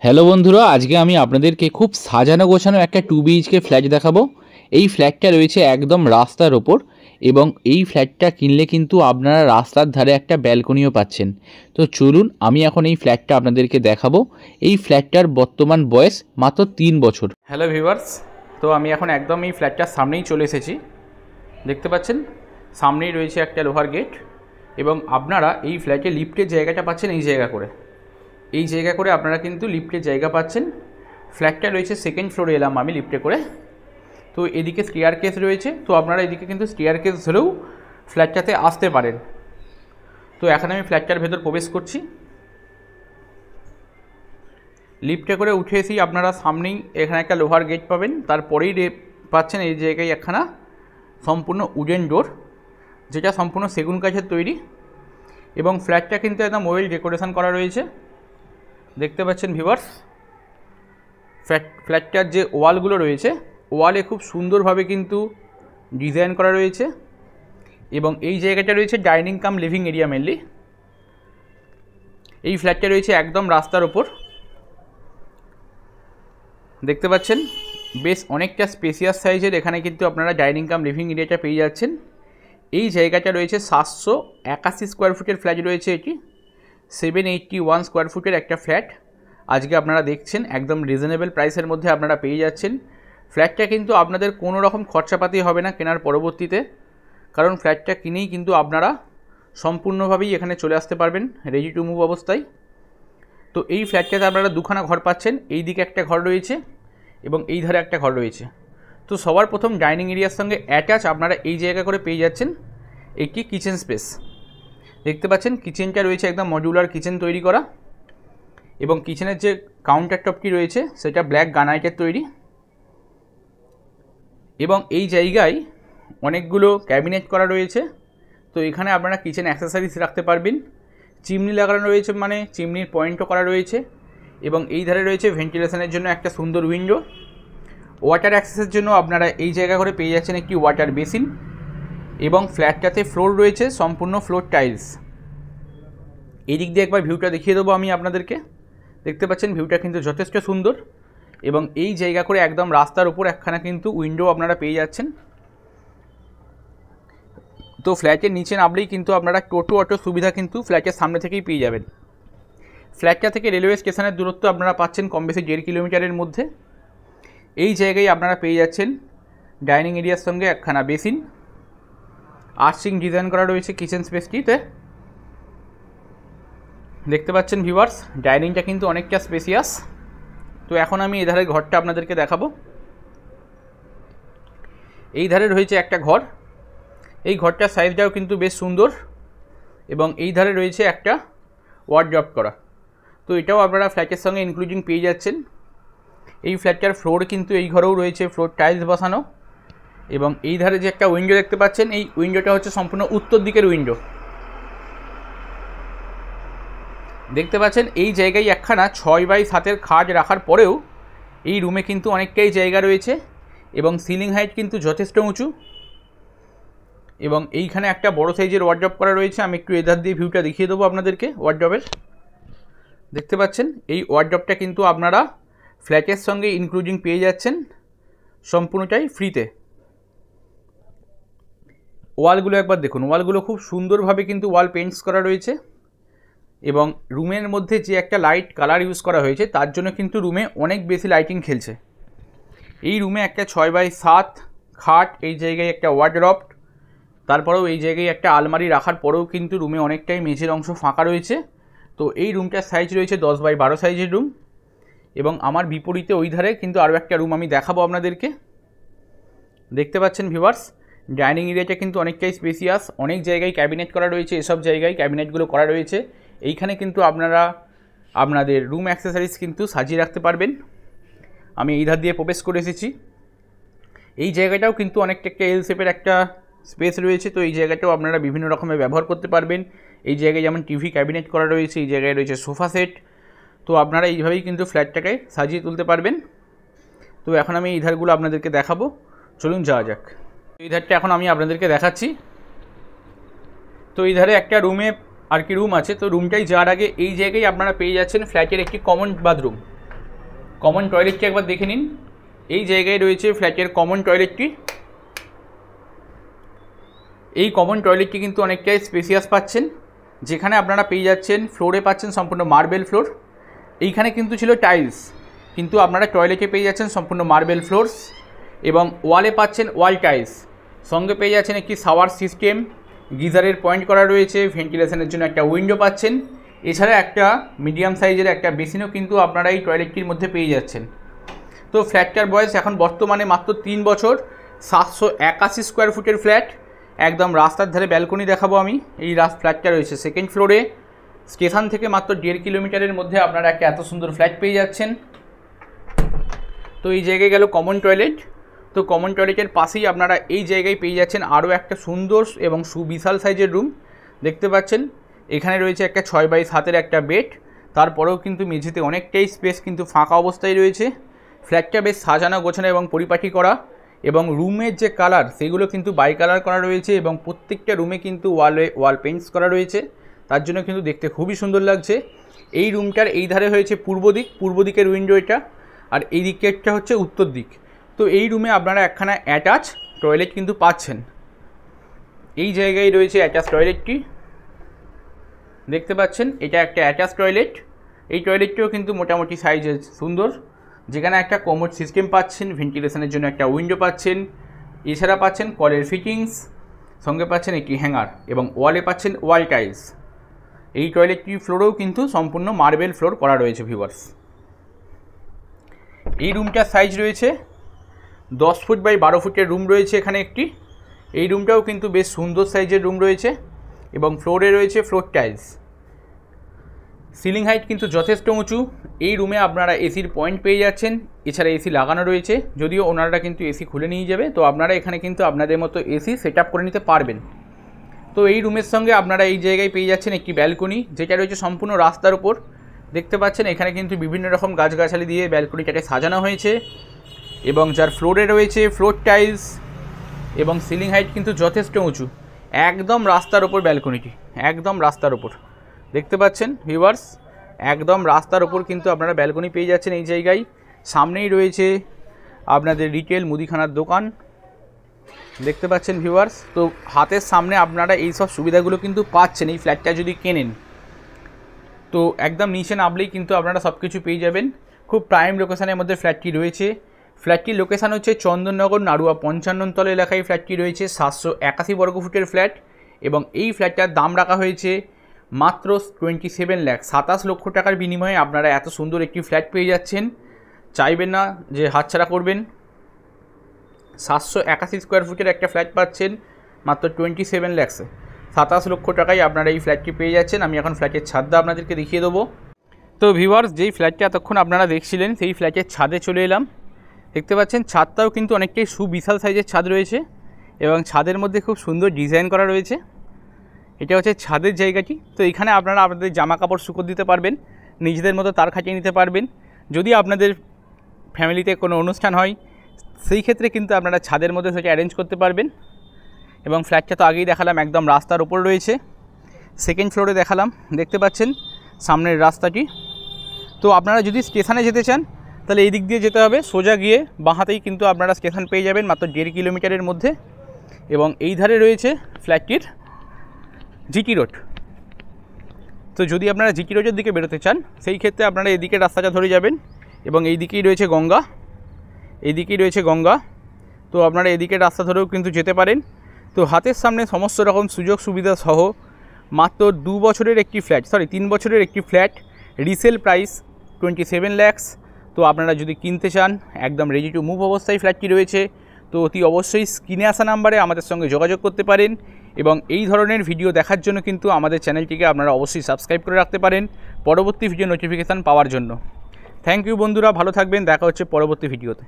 Hello বন্ধুরা, আজকে আমি আপনাদেরকে খুব সাজানো গোছানো একটা 2 BHK ফ্ল্যাট দেখাবো। এই ফ্ল্যাটটা রয়েছে একদম রাস্তার ওপর এবং এই ফ্ল্যাটটা কিনলে কিন্তু আপনারা রাস্তার ধারে একটা ব্যালকনিও পাচ্ছেন। তো চলুন আমি এখন এই ফ্ল্যাটটা আপনাদেরকে দেখাবো। এই ফ্ল্যাটটার বর্তমান বয়স মাত্র 3 বছর। হ্যালো ভিউয়ার্স, তো আমি এখন একদম এই ফ্ল্যাটটার সামনেই চলে এসেছি। দেখতে পাচ্ছেন সামনেই রয়েছে একটা লোহার গেট এবং আপনারা এই ফ্ল্যাটে লিফটের জায়গাটা পাচ্ছেন এই জায়গা করে আপনারা কিন্তু লিফটের জায়গা পাচ্ছেন। ফ্ল্যাটটা রয়েছে সেকেন্ড ফ্লোরে এলাম আমি লিফটে করে। তো এদিকে স্টেয়ার কেস রয়েছে, তো আপনারা এদিকে কিন্তু স্টেয়ার কেস ধরেও ফ্ল্যাটটাতে আসতে পারেন। তো এখন আমি ফ্ল্যাটটার ভেতর প্রবেশ করছি। লিফটে করে উঠে এসেই আপনারা সামনেই এখানে একটা লোহার গেট পাবেন, তারপরেই পাচ্ছেন এই জায়গায় একখানা সম্পূর্ণ উডেন ডোর, যেটা সম্পূর্ণ সেগুন কাঠের তৈরি এবং ফ্ল্যাটটা কিন্তু একদম ওয়েল ডেকোরেশন করা রয়েছে। দেখতে পাচ্ছেন ভিউয়ার্স, ফ্ল্যাটটার যে ওয়ালগুলো রয়েছে ওয়ালে খুব সুন্দরভাবে কিন্তু ডিজাইন করা রয়েছে এবং এই জায়গাটা রয়েছে ডাইনিং কাম লিভিং এরিয়া মেনলি। এই ফ্ল্যাটটা রয়েছে একদম রাস্তার ওপর। দেখতে পাচ্ছেন বেশ অনেকটা স্পেসিয়াস সাইজের এখানে কিন্তু আপনারা ডাইনিং কাম লিভিং এরিয়াটা পেয়ে যাচ্ছেন। এই জায়গাটা রয়েছে 781 স্কোয়ার ফুটের ফ্ল্যাট রয়েছে এটি। 781 স্কোয়ার ফুটের একটা ফ্ল্যাট আজকে আপনারা দেখছেন একদম রিজনেবল প্রাইসের মধ্যে আপনারা পেয়ে যাচ্ছেন। ফ্ল্যাটটা কিন্তু আপনাদের কোনো রকম খরচাপাতি হবে না কেনার পরবর্তীতে, কারণ ফ্ল্যাটটা কিনেই কিন্তু আপনারা সম্পূর্ণভাবেই এখানে চলে আসতে পারবেন রেডি টু মুভ অবস্থায়। তো এই ফ্ল্যাটটাতে আপনারা দুখানা ঘর পাচ্ছেন, এই দিকে একটা ঘর রয়েছে এবং এই ধারে একটা ঘর রয়েছে। তো সবার প্রথম ডাইনিং এরিয়ার সঙ্গে অ্যাটাচ আপনারা এই জায়গা করে পেয়ে যাচ্ছেন একটি কিচেন স্পেস। দেখতে পাচ্ছেন কিচেনটা রয়েছে একদম মডিউলার কিচেন তৈরি করা এবং কিচেনের যে কাউন্টার টপটি রয়েছে সেটা ব্ল্যাক গ্রানাইটের তৈরি এবং এই জায়গায় অনেকগুলো ক্যাবিনেট করা রয়েছে। তো এখানে আপনারা কিচেন অ্যাক্সেসরিজ রাখতে পারবেন। চিমনি লাগানো রয়েছে, মানে চিমনির পয়েন্টও করা রয়েছে এবং এই ধারে রয়েছে ভেন্টিলেশনের জন্য একটা সুন্দর উইন্ডো। ওয়াটার অ্যাক্সেসের জন্য আপনারা এই জায়গা করে পেয়ে যাচ্ছেন একটি ওয়াটার বেসিন এবং ফ্ল্যাটটাতে ফ্লোর রয়েছে সম্পূর্ণ ফ্লোর টাইলস। এই দিক দিয়ে একবার ভিউটা দেখিয়ে দেবো আমি আপনাদেরকে। দেখতে পাচ্ছেন ভিউটা কিন্তু যথেষ্ট সুন্দর এবং এই জায়গা করে একদম রাস্তার উপর একখানা কিন্তু উইন্ডো আপনারা পেয়ে যাচ্ছেন। তো ফ্ল্যাটের নিচে নামলেই কিন্তু আপনারা টোটো অটো সুবিধা কিন্তু ফ্ল্যাটের সামনে থেকেই পেয়ে যাবেন। ফ্ল্যাটটা থেকে রেলওয়ে স্টেশনের দূরত্ব আপনারা পাচ্ছেন কম বেশি 1.5 কিলোমিটারের মধ্যে। এই জায়গায় আপনারা পেয়ে যাচ্ছেন ডাইনিং এরিয়ার সঙ্গে একখানা বেসিন, আর্চিং ডিজাইন করা রয়েছে কিচেন স্পেসটিতে। দেখতে পাচ্ছেন ভিউয়ার্স ডাইনিংটা কিন্তু অনেকটা স্পেসিয়াস। তো এখন আমি এই ধারের ঘরটা আপনাদেরকে দেখাবো। এই ধারে রয়েছে একটা ঘর, এই ঘরটার সাইজটাও কিন্তু বেশ সুন্দর এবং এই ধারে রয়েছে একটা ওয়ার্ডরোব করা। তো এটাও আপনারা ফ্ল্যাটের সঙ্গে ইনক্লুডিং পেয়ে যাচ্ছেন। এই ফ্ল্যাটটার ফ্লোর কিন্তু এই ঘরেও রয়েছে ফ্লোর টাইলস বসানো এবং এই ধারে যে একটা উইন্ডো দেখতে পাচ্ছেন এই উইন্ডোটা হচ্ছে সম্পূর্ণ উত্তর দিকের উইন্ডো। দেখতে পাচ্ছেন এই জায়গায় একখানা 6x7 খাট রাখার পরেও এই রুমে কিন্তু অনেকটাই জায়গা রয়েছে এবং সিলিং হাইট কিন্তু যথেষ্ট উঁচু এবং এইখানে একটা বড় সাইজের ওয়ার্ডরোব করা রয়েছে। আমি একটু এধার দিয়ে ভিউটা দেখিয়ে দেবো আপনাদেরকে ওয়ার্ডরোবের। দেখতে পাচ্ছেন এই ওয়ার্ডরোবটা কিন্তু আপনারা ফ্ল্যাটের সঙ্গে ইনক্লুডিং পেয়ে যাচ্ছেন সম্পূর্ণটাই ফ্রিতে। ওয়ালগুলো একবার দেখুন, ওয়ালগুলো খুব সুন্দরভাবে কিন্তু ওয়াল পেন্টস করা রয়েছে এবং রুমের মধ্যে যে একটা লাইট কালার ইউজ করা হয়েছে তার জন্য কিন্তু রুমে অনেক বেশি লাইটিং খেলছে। এই রুমে একটা 6x7 খাট, এই জায়গায় একটা ওয়ার্ডরোব, তারপরেও এই জায়গায় একটা আলমারি রাখার পরেও কিন্তু রুমে অনেকটাই মেঝের অংশ ফাঁকা রয়েছে। তো এই রুমটার সাইজ রয়েছে 10x12 সাইজের রুম এবং আমার বিপরীতে ওই ধারে কিন্তু আরও একটা রুম আমি দেখাবো আপনাদেরকে। দেখতে পাচ্ছেন ভিউয়ার্স ডাইনিং এরিয়াটা কিন্তু অনেকটাই স্পেসিয়াস, অনেক জায়গায় ক্যাবিনেট করা রয়েছে, এসব জায়গায় ক্যাবিনেটগুলো করা রয়েছে। এইখানে কিন্তু আপনারা আপনাদের রুম অ্যাক্সেসরিজ কিন্তু সাজিয়ে রাখতে পারবেন। আমি এই ধার দিয়ে প্রবেশ করে এসেছি। এই জায়গাটাও কিন্তু অনেকটা একটা এল শেপের একটা স্পেস রয়েছে। তো এই জায়গাটাও আপনারা বিভিন্ন রকমের ব্যবহার করতে পারবেন। এই জায়গায় যেমন টিভি ক্যাবিনেট করা রয়েছে, এই জায়গায় রয়েছে সোফা সেট। তো আপনারা এইভাবেই কিন্তু ফ্ল্যাটটাকে সাজিয়ে তুলতে পারবেন। তো এখন আমি এই ধারগুলো আপনাদেরকে দেখাবো, চলুন যাওয়া যাক। এই ধারটা এখন আমি আপনাদেরকে দেখাচ্ছি। তো এই ধারে একটা রুমে আর কি রুম আছে। তো রুমটাই যাওয়ার আগে এই জায়গায় আপনারা পেয়ে যাচ্ছেন ফ্ল্যাটের একটি কমন বাথরুম। কমন টয়লেটটি একবার দেখে নিন। এই জায়গায় রয়েছে ফ্ল্যাটের কমন টয়লেটটি। এই কমন টয়লেটটি কিন্তু অনেকটাই স্পেসিয়াস পাচ্ছেন, যেখানে আপনারা পেয়ে যাচ্ছেন ফ্লোরে পাচ্ছেন সম্পূর্ণ মার্বেল ফ্লোর। এইখানে কিন্তু ছিল টাইলস, কিন্তু আপনারা টয়লেটে পেয়ে যাচ্ছেন সম্পূর্ণ মার্বেল ফ্লোরস এবং ওয়ালে পাচ্ছেন ওয়াল টাইলস। সঙ্গে পেয়ে যাচ্ছেন একটি শাওয়ার সিস্টেম, গিজারের পয়েন্ট করা রয়েছে, ভেন্টিলেশনের জন্য একটা উইন্ডো পাচ্ছেন। এছাড়া একটা মিডিয়াম সাইজের একটা বেসিনও কিন্তু আপনারা এই টয়লেটটির মধ্যে পেয়ে যাচ্ছেন। তো ফ্ল্যাটটার বয়স এখন বর্তমানে মাত্র 3 বছর, 781 স্কোয়ার ফুটের ফ্ল্যাট। একদম রাস্তার ধারে ব্যালকনি দেখাবো আমি। এই ফ্ল্যাটটা রয়েছে সেকেন্ড ফ্লোরে। স্টেশন থেকে মাত্র 1.5 কিলোমিটারের মধ্যে আপনারা একটা এত সুন্দর ফ্ল্যাট পেয়ে যাচ্ছেন। তো এই জায়গায় গেল কমন টয়লেট। তো কমন টয়লেটের পাশেই আপনারা এই জায়গায় পেয়ে যাচ্ছেন আরও একটা সুন্দর এবং সুবিশাল সাইজের রুম। দেখতে পাচ্ছেন এখানে রয়েছে একটা 6x7 একটা বেড। তারপরেও কিন্তু মেঝেতে অনেকটাই স্পেস কিন্তু ফাঁকা অবস্থায় রয়েছে। ফ্ল্যাটটা বেশ সাজানো গোছানো এবং পরিপাটি করা, এবং রুমের যে কালার সেগুলো কিন্তু বাই কালার করা রয়েছে এবং প্রত্যেকটা রুমে কিন্তু ওয়াল পেইন্টস করা রয়েছে। তার জন্য কিন্তু দেখতে খুবই সুন্দর লাগছে। এই রুমটার এই ধারে হয়েছে পূর্ব দিকের উইন্ডো এটা, আর এই দিকেরটা হচ্ছে উত্তর দিক। তো এই রুমে আপনারা একখানা অ্যাটাচ টয়লেট কিন্তু পাচ্ছেন। এই জায়গায় রয়েছে অ্যাটাচ টয়লেটটি। দেখতে পাচ্ছেন এটা একটা অ্যাটাচ টয়লেট। এই টয়লেটটিও কিন্তু মোটামুটি সাইজে সুন্দর, যেখানে একটা কমোড সিস্টেম পাচ্ছেন, ভেন্টিলেশনের জন্য একটা উইন্ডো পাচ্ছেন। এছাড়া পাচ্ছেন কলের ফিটিংস, সঙ্গে পাচ্ছেন একটি হ্যাঙ্গার এবং ওয়ালে পাচ্ছেন ওয়াল টাইলস। এই টয়লেটটির ফ্লোরেও কিন্তু সম্পূর্ণ মার্বেল ফ্লোর করা রয়েছে ভিউয়ার্স। এই রুমটার সাইজ রয়েছে 10 ফুট বাই 12 ফুটের রুম রয়েছে এখানে একটি। এই রুমটাও কিন্তু বেশ সুন্দর সাইজের রুম রয়েছে এবং ফ্লোরে রয়েছে ফ্লোর টাইলস। সিলিং হাইট কিন্তু যথেষ্ট উঁচু। এই রুমে আপনারা এসির পয়েন্ট পেয়ে যাচ্ছেন। এছাড়া এসি লাগানো রয়েছে, যদিও ওনারা কিন্তু এসি খুলে নিয়ে যাবে, তো আপনারা এখানে কিন্তু আপনাদের মতো এসি সেট আপ করে নিতে পারবেন। তো এই রুমের সঙ্গে আপনারা এই জায়গায় পেয়ে যাচ্ছেন একটি ব্যালকনি, যেটা রয়েছে সম্পূর্ণ রাস্তার উপর। দেখতে পাচ্ছেন এখানে কিন্তু বিভিন্ন রকম গাছগাছালি দিয়ে ব্যালকনিটাকে সাজানো হয়েছে এবং যার ফ্লোরে রয়েছে ফ্লোর টাইলস এবং সিলিং হাইট কিন্তু যথেষ্ট উঁচু। একদম রাস্তার ওপর ব্যালকনিটি, একদম রাস্তার ওপর। দেখতে পাচ্ছেন ভিউয়ার্স, একদম রাস্তার ওপর কিন্তু আপনারা ব্যালকনি পেয়ে যাচ্ছেন এই জায়গায়। সামনেই রয়েছে আপনাদের রিটেল মুদিখানার দোকান। দেখতে পাচ্ছেন ভিউয়ার্স, তো হাতের সামনে আপনারা এই সব সুবিধাগুলো কিন্তু পাচ্ছেন এই ফ্ল্যাটটা যদি কেনেন। তো একদম নিচে নামলেই কিন্তু আপনারা সব কিছু পেয়ে যাবেন। খুব প্রাইম লোকেশানের মধ্যে ফ্ল্যাটটি রয়েছে। ফ্ল্যাটটির লোকেশান হচ্ছে চন্দননগর নাড়ুয়া 55 তলা এলাকায় ফ্ল্যাটটি রয়েছে। 781 বর্গফুটের ফ্ল্যাট এবং এই ফ্ল্যাটটার দাম রাখা হয়েছে মাত্র 27 লাখ। 27 লক্ষ টাকার বিনিময়ে আপনারা এত সুন্দর একটি ফ্ল্যাট পেয়ে যাচ্ছেন। চাইবেন না যে হাতছাড়া করবেন। 781 স্কোয়ার ফুটের একটা ফ্ল্যাট পাচ্ছেন মাত্র 27 লাখসে। 27 লক্ষ টাকায় আপনারা এই ফ্ল্যাটটি পেয়ে যাচ্ছেন। আমি এখন ফ্ল্যাটের ছাদটা আপনাদেরকে দেখিয়ে দেবো। তো ভিউয়ার্স, যেই ফ্ল্যাটটা এতক্ষণ আপনারা দেখছিলেন সেই ফ্ল্যাটের ছাদে চলে এলাম। দেখতে পাচ্ছেন ছাদটাও কিন্তু অনেকটাই সুবিশাল সাইজের ছাদ রয়েছে এবং ছাদের মধ্যে খুব সুন্দর ডিজাইন করা রয়েছে। এটা হচ্ছে ছাদের জায়গাটি। তো এখানে আপনারা আপনাদের জামা কাপড় শুকোতে দিতে পারবেন, নিজেদের মতো তার খাটিয়ে নিতে পারবেন। যদি আপনাদের ফ্যামিলিতে কোনো অনুষ্ঠান হয় সেই ক্ষেত্রে কিন্তু আপনারা ছাদের মধ্যে সেটা অ্যারেঞ্জ করতে পারবেন। এবং ফ্ল্যাটটা তো আগেই দেখালাম একদম রাস্তার ওপর রয়েছে। সেকেন্ড ফ্লোরে দেখালাম, দেখতে পাচ্ছেন সামনের রাস্তাটি। তো আপনারা যদি স্টেশনে যেতে চান তাহলে এই দিক দিয়ে যেতে হবে, সোজা গিয়ে বাঁ হাতেই কিন্তু আপনারা স্টেশন পেয়ে যাবেন মাত্র 1.5 কিলোমিটারের মধ্যে। এবং এই ধারে রয়েছে ফ্ল্যাটটির জিটি রোড। তো যদি আপনারা জিটি রোডের দিকে বেরোতে চান সেই ক্ষেত্রে আপনারা এদিকে রাস্তাটা ধরে যাবেন এবং এই দিকেই রয়েছে গঙ্গা, এইদিকেই রয়েছে গঙ্গা। তো আপনারা এদিকে রাস্তা ধরেও কিন্তু যেতে পারেন। তো হাতের সামনে সমস্ত রকম সুযোগ সুবিধা সহ মাত্র 3 বছরের একটি ফ্ল্যাট, রিসেল প্রাইস 27 লাখস। তো আপনারা যদি কিনতে চান একদম রেডি টু মুভ অবস্থায় ফ্ল্যাটটি রয়েছে। তো অতি অবশ্যই স্ক্রিনে আসা নাম্বারে আমাদের সঙ্গে যোগাযোগ করতে পারেন এবং এই ধরনের ভিডিও দেখার জন্য কিন্তু আমাদের চ্যানেলটিকে আপনারা অবশ্যই সাবস্ক্রাইব করে রাখতে পারেন পরবর্তী ভিডিও নোটিফিকেশান পাওয়ার জন্য। থ্যাংক ইউ বন্ধুরা, ভালো থাকবেন। দেখা হচ্ছে পরবর্তী ভিডিওতে।